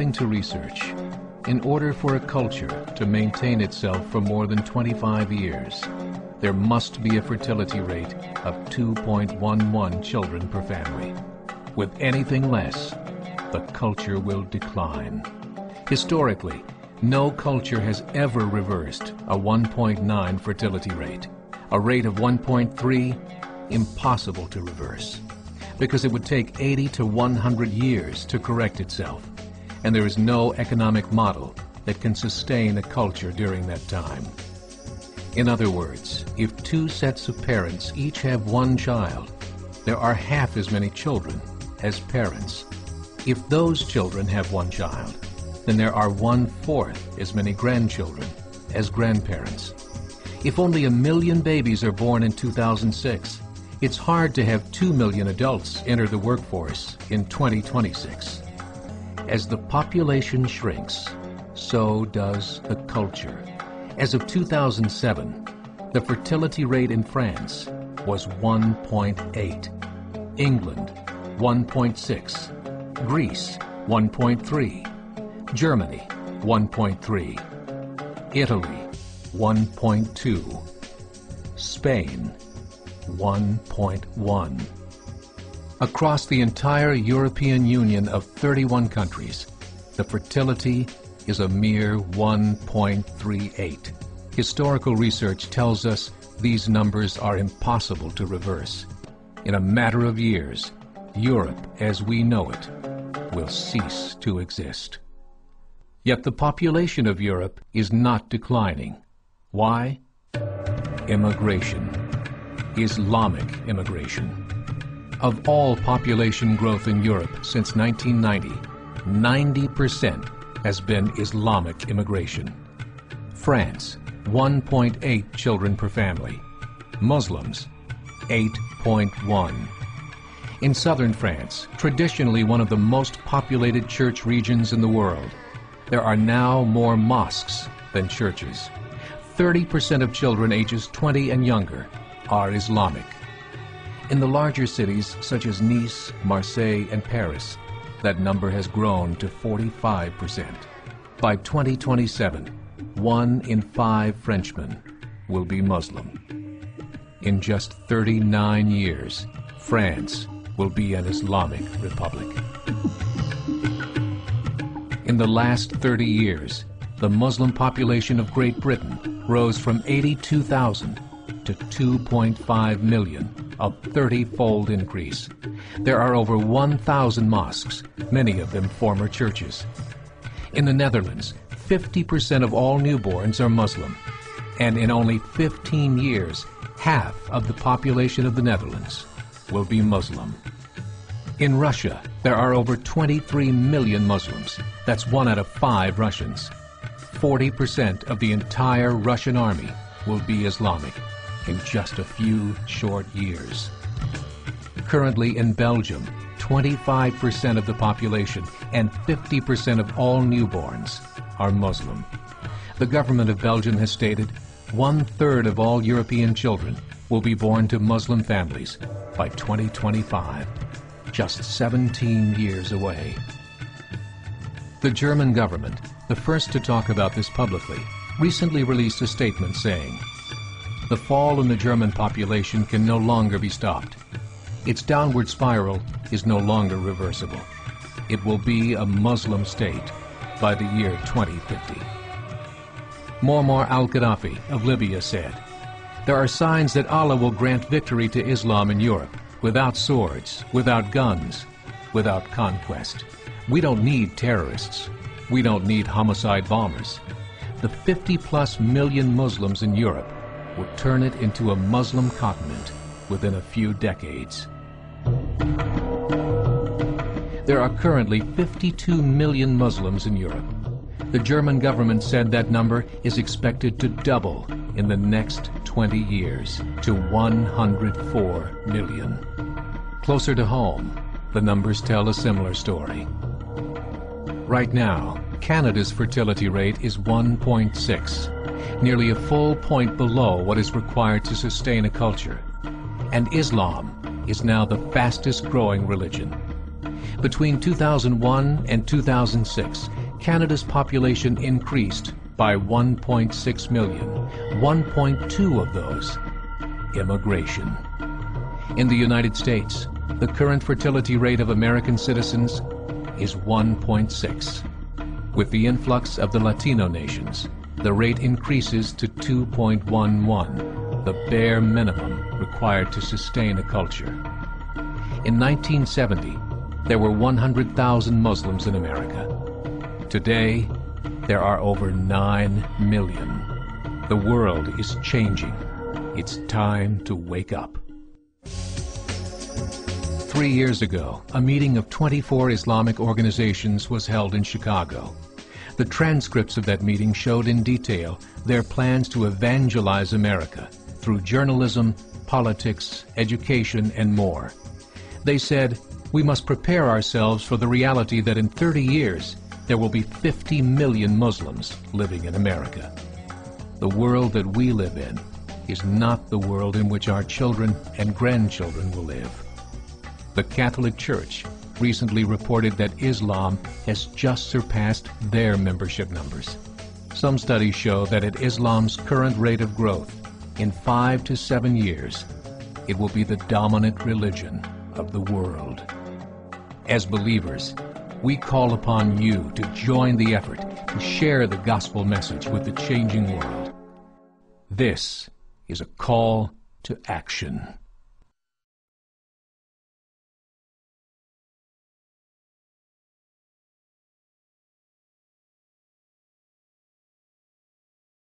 According to research, in order for a culture to maintain itself for more than 25 years, there must be a fertility rate of 2.11 children per family. With anything less, the culture will decline. Historically, no culture has ever reversed a 1.9 fertility rate. A rate of 1.3, impossible to reverse, because it would take 80 to 100 years to correct itself, and there is no economic model that can sustain a culture during that time. In other words, if two sets of parents each have one child, there are half as many children as parents. If those children have one child, then there are 1/4 as many grandchildren as grandparents. If only 1 million babies are born in 2006, it's hard to have 2 million adults enter the workforce in 2026. As the population shrinks, so does the culture. As of 2007, the fertility rate in France was 1.8, England 1.6, Greece 1.3, Germany 1.3, Italy 1.2, Spain 1.1. Across the entire European Union of 31 countries, the fertility is a mere 1.38. Historical research tells us these numbers are impossible to reverse. In a matter of years, Europe as we know it will cease to exist. Yet the population of Europe is not declining. Why? Immigration. Islamic immigration. Of all population growth in Europe since 1990, 90% has been Islamic immigration. France, 1.8 children per family. Muslims, 8.1. In southern France, traditionally one of the most populated church regions in the world, there are now more mosques than churches. 30% of children ages 20 and younger are Islamic. In the larger cities such as Nice, Marseille, and Paris, that number has grown to 45%. By 2027, 1 in 5 Frenchmen will be Muslim. In just 39 years, France will be an Islamic republic. In the last 30 years, the Muslim population of Great Britain rose from 82,000 to 2.5 million, a 30-fold increase. There are over 1,000 mosques, many of them former churches. In the Netherlands, 50% of all newborns are Muslim, and in only 15 years, half of the population of the Netherlands will be Muslim. In Russia, there are over 23 million Muslims. That's 1 out of 5 Russians. 40% of the entire Russian army will be Islamic in just a few short years. Currently in Belgium, 25% of the population and 50% of all newborns are Muslim. The government of Belgium has stated 1/3 of all European children will be born to Muslim families by 2025, just 17 years away. The German government, the first to talk about this publicly, recently released a statement saying, "The fall in the German population can no longer be stopped. Its downward spiral is no longer reversible. It will be a Muslim state by the year 2050. Muammar al-Gaddafi of Libya said, "There are signs that Allah will grant victory to Islam in Europe, without swords, without guns, without conquest. We don't need terrorists. We don't need homicide bombers. The 50+ million Muslims in Europe will turn it into a Muslim continent within a few decades." There are currently 52 million Muslims in Europe. The German government said that number is expected to double in the next 20 years to 104 million. Closer to home, the numbers tell a similar story. Right now, Canada's fertility rate is 1.6, nearly a full point below what is required to sustain a culture. And Islam is now the fastest growing religion. Between 2001 and 2006, Canada's population increased by 1.6 million, 1.2 of those immigration. In the United States, the current fertility rate of American citizens is 1.6. With the influx of the Latino nations, the rate increases to 2.11, the bare minimum required to sustain a culture. In 1970, there were 100,000 Muslims in America. Today, there are over 9 million. The world is changing. It's time to wake up. 3 years ago, a meeting of 24 Islamic organizations was held in Chicago. The transcripts of that meeting showed in detail their plans to evangelize America through journalism, politics, education, and more. They said, we must prepare ourselves for the reality that in 30 years, there will be 50 million Muslims living in America. The world that we live in is not the world in which our children and grandchildren will live. The Catholic Church recently reported that Islam has just surpassed their membership numbers. Some studies show that at Islam's current rate of growth, in 5 to 7 years, it will be the dominant religion of the world. As believers, we call upon you to join the effort to share the gospel message with the changing world. This is a call to action.